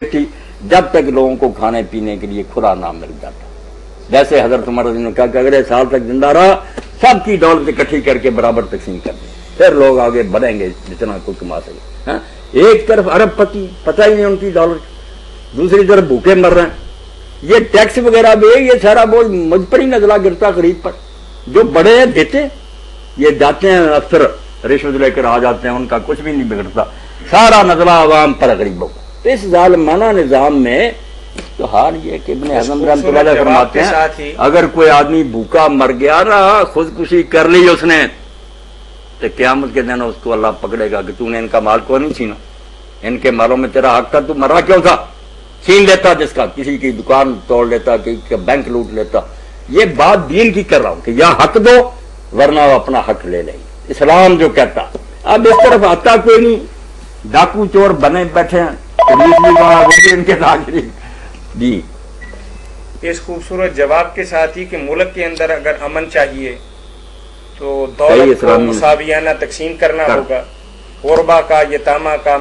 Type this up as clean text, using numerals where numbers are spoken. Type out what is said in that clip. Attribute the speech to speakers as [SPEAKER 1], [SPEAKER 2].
[SPEAKER 1] تھی جب تک لوگوں کو کھانے پینے کے لیے کھلا نہ مل جاتا. جیسے حضرت عمر رضی اللہ عنہ نے کہا کہ اگلے سال تک زندہ رہا سب کی دولت اکٹھی کر کے برابر تقسیم کر دیں, پھر لوگ آگے بڑھیں گے جتنا کوئی کما سکے. ایک طرف ارب پتی پتہ ہی نہیں ان کی دولت, دوسری طرف بھوکے مر رہے ہیں. یہ ٹیکس وغیرہ بھی ہے, یہ سارا بوجھ مجھ پر ہی نزلہ گرتا غریب پر. جو بڑے ہیں دیتے, یہ جاتے ہیں افسر رشوت لے کر آ جاتے ہیں, ان کا کچھ بھی نہیں بگڑتا, سارا نزلہ عوام پر غریبوں کو. اس ظالمانہ نظام میں تو حال یہ کہ ابن حزم رحمۃ اللہ علیہ فرماتے ہیں اگر کوئی آدمی بھوکا مر گیا نا, خودکشی کر لی اس نے, تو قیامت کے دن اس کو اللہ پکڑے گا کہ تو نے ان کا مال کو نہیں چھینا, ان کے مالوں میں تیرا حق تھا, تو مرا کیوں تھا, چھین لیتا جس کا, کسی کی دکان توڑ لیتا, کسی کا بینک لوٹ لیتا. یہ بات دین کی کر رہا ہوں کہ یا حق دو ورنہ وہ اپنا حق لے لیں, اسلام جو کہتا. اب اس طرف آتا کوئی نہیں, ڈاکو چور بنے بیٹھے ہیں, ان کے جی.
[SPEAKER 2] اس خوبصورت جواب کے ساتھ ہی کہ ملک کے اندر اگر امن چاہیے تو دولت کو مساویانہ تقسیم کرنا ہوگا, غربا کا, یتامہ کا,